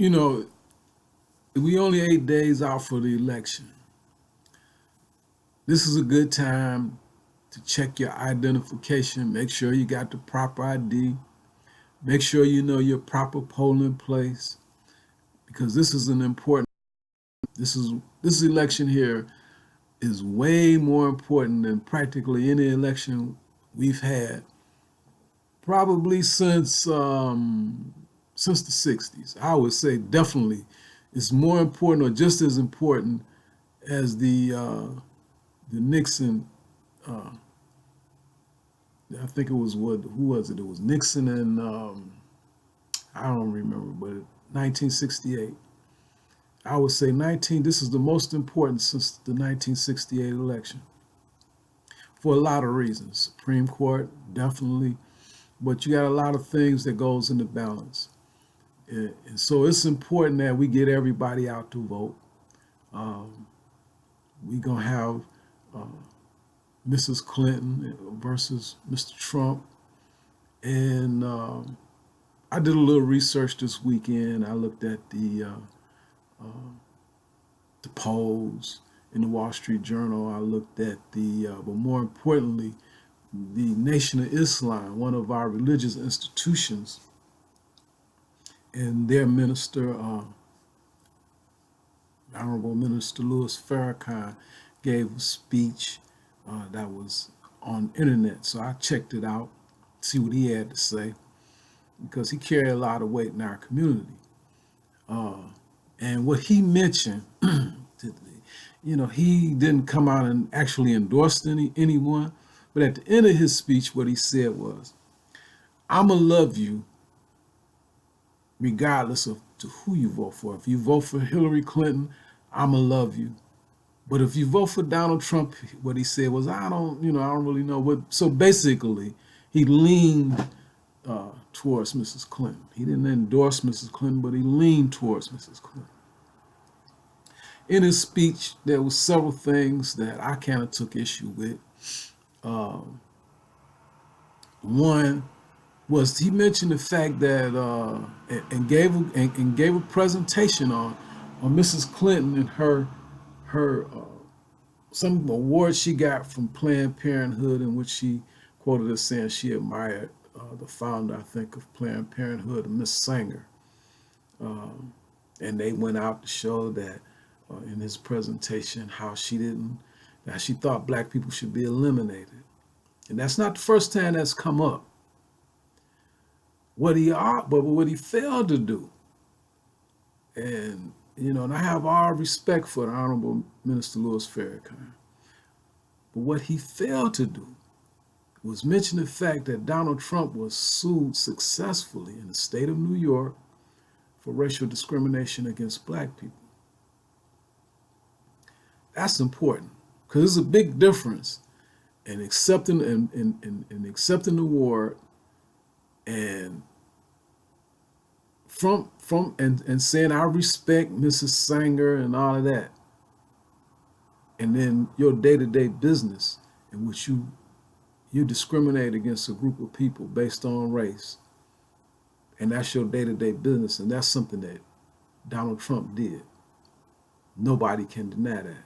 you know, we only 8 days out for the election. This is a good time to check your identification. Make sure you got the proper ID. Make sure you know your proper polling place because this is an important. This election here is way more important than practically any election we've had probably since the '60s. I would say definitely it's more important or just as important as the Nixon. Uh, I think it was what who was it? It was Nixon and I don't remember, but 1968. I would say 19. This is the most important since the 1968 election for a lot of reasons. Supreme Court definitely, but you got a lot of things that goes into balance. And so it's important that we get everybody out to vote. Um, we gonna have uh, Mrs. Clinton versus Mr. Trump, and I did a little research this weekend. I looked at uh, the polls in the Wall Street Journal. I looked at but more importantly, the Nation of Islam, one of our religious institutions, and their minister, Honorable Minister Louis Farrakhan, gave a speech that was on internet. So I checked it out, see what he had to say, because he carried a lot of weight in our community. Uh, and what he mentioned, he didn't come out and actually endorse anyone, but at the end of his speech, what he said was, "I'm gonna love you regardless of to who you vote for. If you vote for Hillary Clinton, I'm gonna love you. But if you vote for Donald Trump," what he said was, I don't really know what." So basically, he leaned towards Mrs. Clinton. He didn't endorse Mrs. Clinton, but he leaned towards Mrs. Clinton. In his speech, there were several things that I kind of took issue with. Um, One was he mentioned the fact that and gave a presentation on Mrs. Clinton and her some award she got from Planned Parenthood, in which she quoted as saying she admired the founder, I think, of Planned Parenthood, Miss Sanger. Um, and they went out to show that in his presentation how she thought black people should be eliminated. And that's not the first time that's come up. But what he failed to do, and I have all respect for the Honorable Minister Louis Farrakhan, but what he failed to do was mention the fact that Donald Trump was sued successfully in the state of New York for racial discrimination against black people. That's important because there's a big difference in accepting and accepting the award and and saying I respect Mrs. Sanger and all of that, and then your day-to-day business in which you discriminate against a group of people based on race, and that's your day-to-day business, and that's something that Donald Trump did. Nobody can deny that.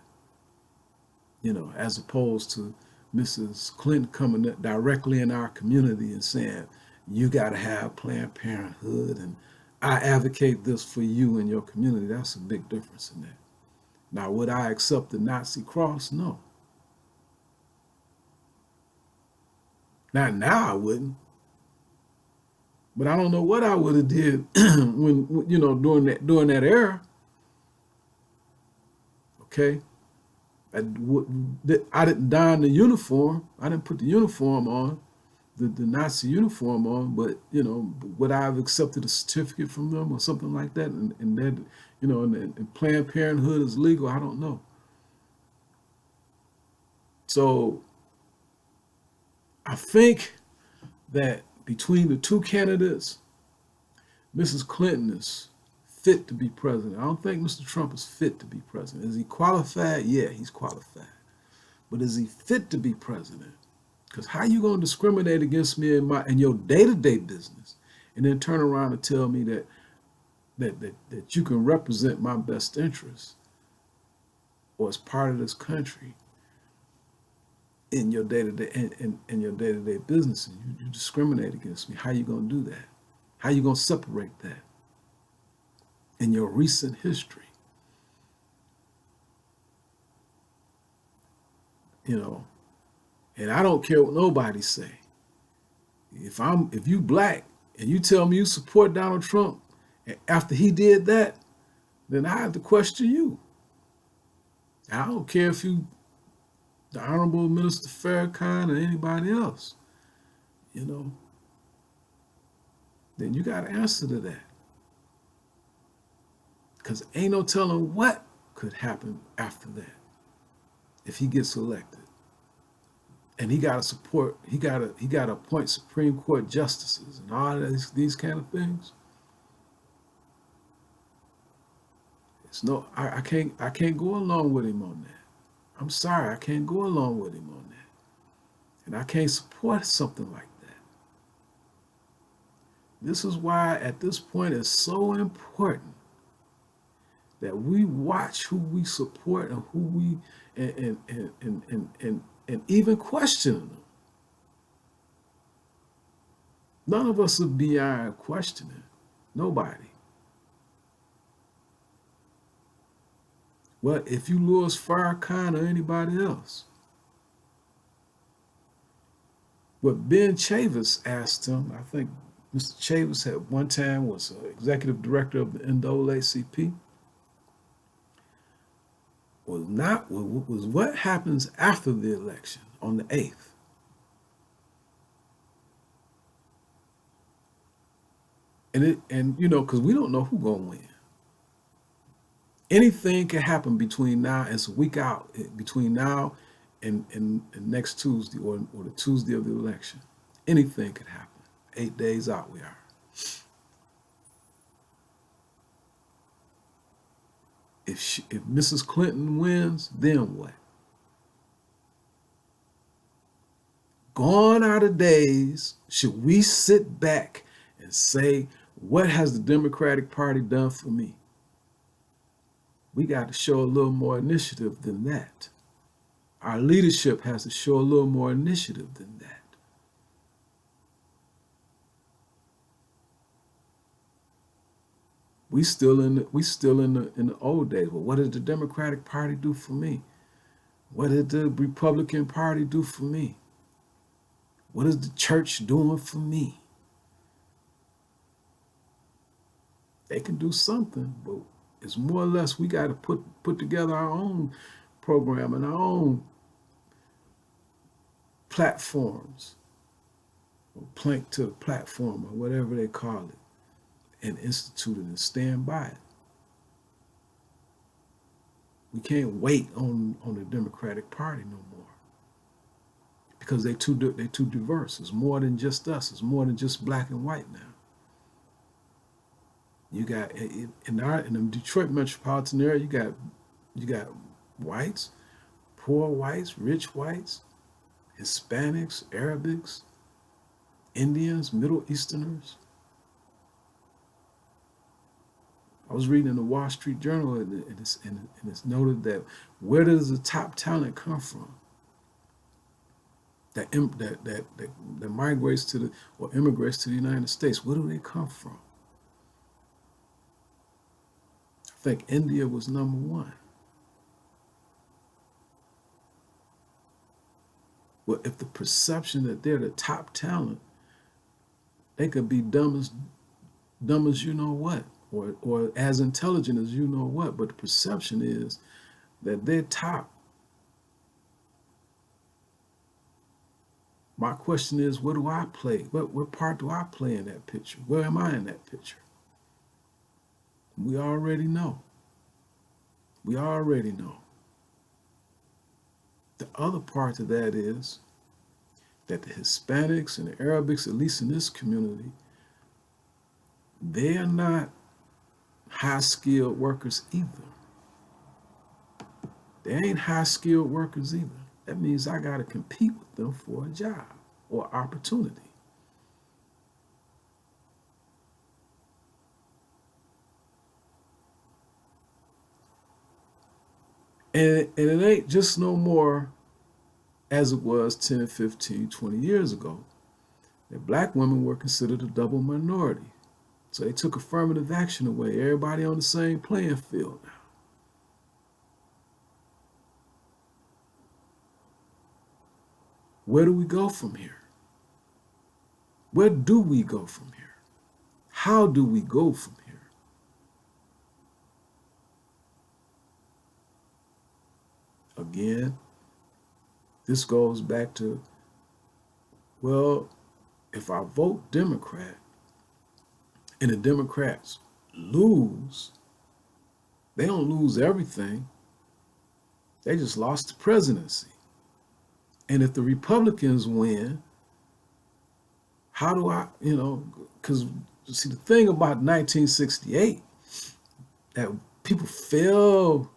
As opposed to Mrs. Clinton coming directly in our community and saying, you got to have Planned Parenthood and I advocate this for you and your community. That's a big difference in that. Now, would I accept the Nazi cross? No. Not now, I wouldn't. But I don't know what I would have did during that era. Okay, I didn't don the uniform. I didn't put the uniform on, the Nazi uniform on. But would I have accepted a certificate from them or something like that? And that, and Planned Parenthood is legal. I don't know. So I think that between the two candidates, Mrs. Clinton is fit to be president. I don't think Mr. Trump is fit to be president. Is he qualified? Yeah, he's qualified. But is he fit to be president? Because how you gonna discriminate against me in your day-to-day business, and then turn around and tell me that that you can represent my best interests or as part of this country in your day-to-day in your day-to-day business, and you discriminate against me. How you gonna do that? How you gonna separate that in your recent history? You know, and I don't care what nobody say. If you black and you tell me you support Donald Trump after he did that, then I have to question you. I don't care if you the Honorable Minister Farrakhan or anybody else, you know, then you got to answer to that. Because ain't no telling what could happen after that if he gets elected. And he got to support, he got to appoint Supreme Court justices and all of these kind of things. It's no, I can't go along with him on that. I'm sorry, I can't go along with him on that. And I can't support something like that. This is why at this point it's so important that we watch who we support and who we and even question them. None of us are beyond questioning. Nobody. Well, if you lose Farrakhan or anybody else. What Ben Chavis asked him, I think Mr. Chavis at one time was executive director of the NAACP, was what happens after the election on the 8th. And you know, because we don't know who's gonna win. Anything can happen between now and it's a week out, between now and next Tuesday or the Tuesday of the election. Anything could happen. 8 days out we are. If Mrs. Clinton wins, then what? Gone are the days, should we sit back and say, what has the Democratic Party done for me? We got to show a little more initiative than that. Our leadership has to show a little more initiative than that. We still in the old days. Well, what did the Democratic Party do for me? What did the Republican Party do for me? What is the church doing for me? They can do something, but it's more or less we got to put together our own program and our own platforms, or plank to the platform, or whatever they call it, and institute it and stand by it. We can't wait on the Democratic Party no more, because they're too diverse. It's more than just us. It's more than just black and white now. You got in the Detroit metropolitan area, you got whites, poor whites, rich whites, Hispanics, Arabics, Indians, Middle Easterners. I was reading in the Wall Street Journal, and it's noted that where does the top talent come from? That migrates to the or immigrates to the United States. Where do they come from? I think India was number one. Well, if the perception that they're the top talent, they could be dumb as you know what, or as intelligent as you know what, but the perception is that they're top. My question is, what do I play? What part do I play in that picture? Where am I in that picture? We already know. We already know. The other part of that is that the Hispanics and the Arabics, at least in this community, they are not high-skilled workers either. They ain't high-skilled workers either. That means I got to compete with them for a job or opportunity. And it ain't just no more as it was 10, 15, 20 years ago, that black women were considered a double minority. So they took affirmative action away. Everybody on the same playing field now. Where do we go from here? Where do we go from here? How do we go from here? Again, this goes back to, well, if I vote Democrat and the Democrats lose, they don't lose everything. They just lost the presidency. And if the Republicans win, how do I, because see, the thing about 1968 that people fail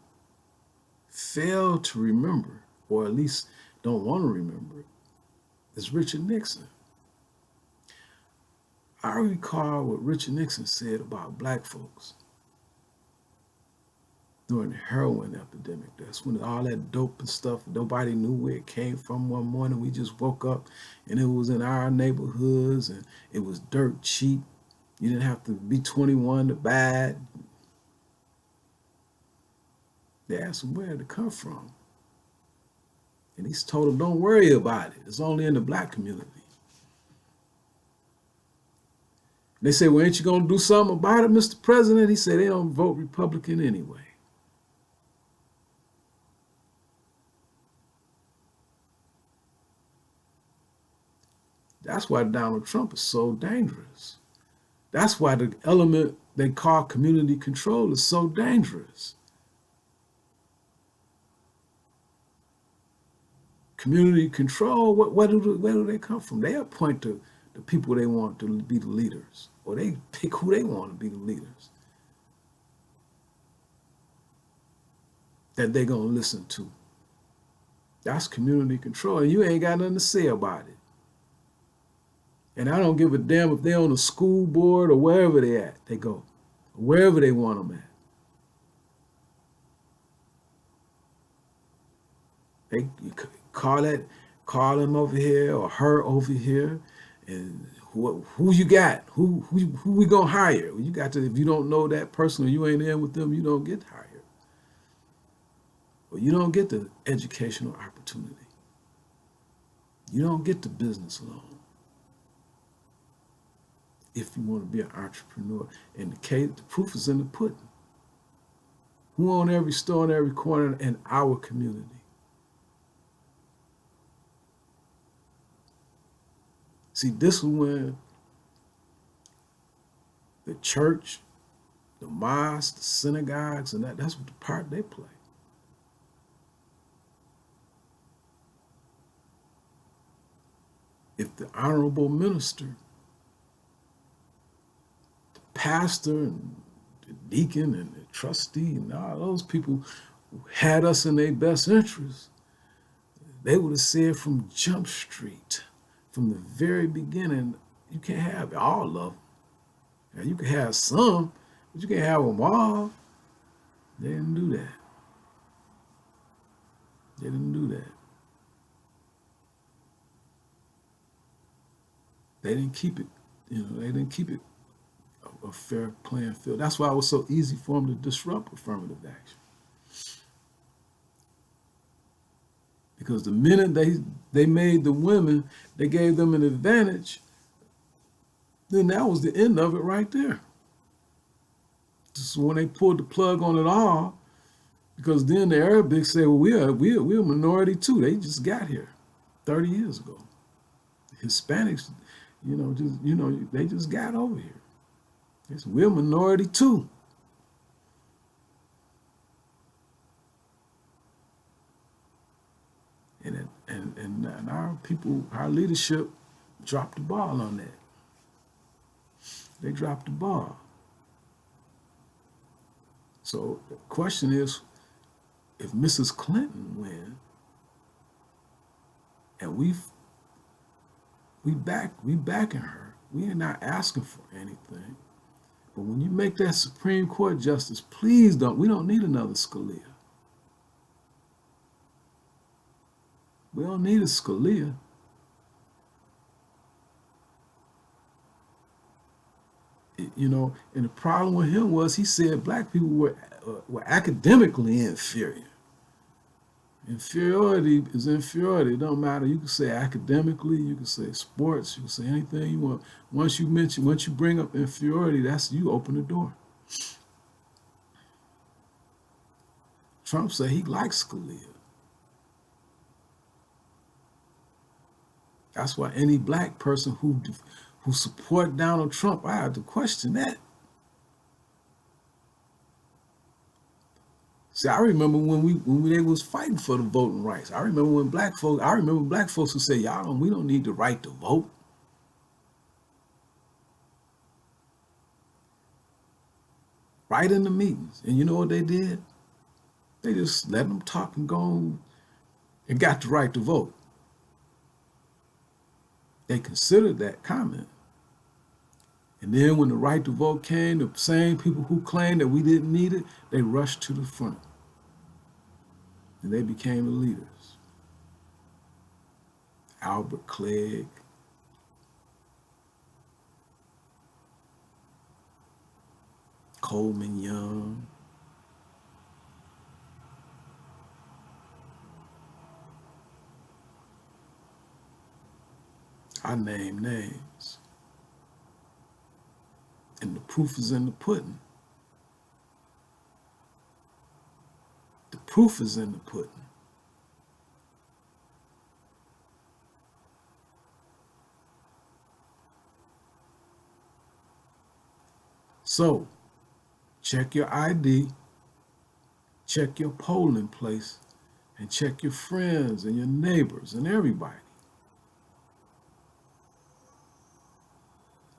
to remember, or at least don't want to remember, is Richard Nixon. I recall what Richard Nixon said about black folks during the heroin epidemic. That's when all that dope and stuff, nobody knew where it came from. One morning we just woke up and it was in our neighborhoods and it was dirt cheap. You didn't have to be 21 to buy it. They asked him where it come from. And he's told them, don't worry about it. It's only in the black community. They say, well, ain't you going to do something about it, Mr. President? He said, they don't vote Republican anyway. That's why Donald Trump is so dangerous. That's why the element they call community control is so dangerous. Community control, where do they come from? They appoint the people they want to be the leaders, or they pick who they want to be the leaders that they're going to listen to. That's community control, and you ain't got nothing to say about it. And I don't give a damn if they're on the school board or wherever they at, they go, wherever they want them at. They call him over here or her over here, and who you got? Who we gonna hire? You got to. If you don't know that person or you ain't in with them, you don't get hired, or you don't get the educational opportunity. You don't get the business loan if you want to be an entrepreneur. And the proof is in the pudding. Who own every store in every corner in our community? See, this is when the church, the mosque, the synagogues, and that's what the part they play. If the honorable minister, the pastor, and the deacon, and the trustee, and all those people who had us in their best interest, they would have said from Jump Street, from the very beginning, you can't have all of them. Now, you can have some, but you can't have them all. They didn't do that. They didn't do that. They didn't keep it, they didn't keep it a fair playing field. That's why it was so easy for them to disrupt affirmative action. Because the minute they made the women, they gave them an advantage, then that was the end of it right there. So when they pulled the plug on it all, because then the Arabics say, well, we're a minority too. They just got here 30 years ago. Hispanics, they just got over here. They said, we're a minority too. And our people, our leadership dropped the ball on that. They dropped the ball. So the question is, if Mrs. Clinton wins, and we backing her, we are not asking for anything. But when you make that Supreme Court justice, please we don't need another Scalia. We don't need a Scalia. You know, and the problem with him was he said black people were academically inferior. Inferiority is inferiority. It don't matter. You can say academically, you can say sports, you can say anything you want. Once you bring up inferiority, that's you open the door. Trump said he likes Scalia. That's why any black person who support Donald Trump, I have to question that. See, I remember when they was fighting for the voting rights. I remember black folks who say, we don't need the right to vote. Right in the meetings. And you know what they did? They just let them talk and go on and got the right to vote. They considered that comment. And then when the right to vote came, the same people who claimed that we didn't need it, they rushed to the front. And they became the leaders. Albert Clegg, Coleman Young, I name names. And the proof is in the pudding. The proof is in the pudding. So, check your ID, check your polling place, and check your friends and your neighbors and everybody.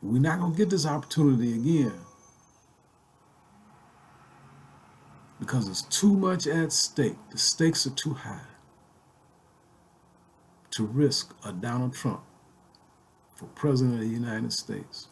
We're not going to get this opportunity again because there's too much at stake. The stakes are too high to risk a Donald Trump for president of the United States.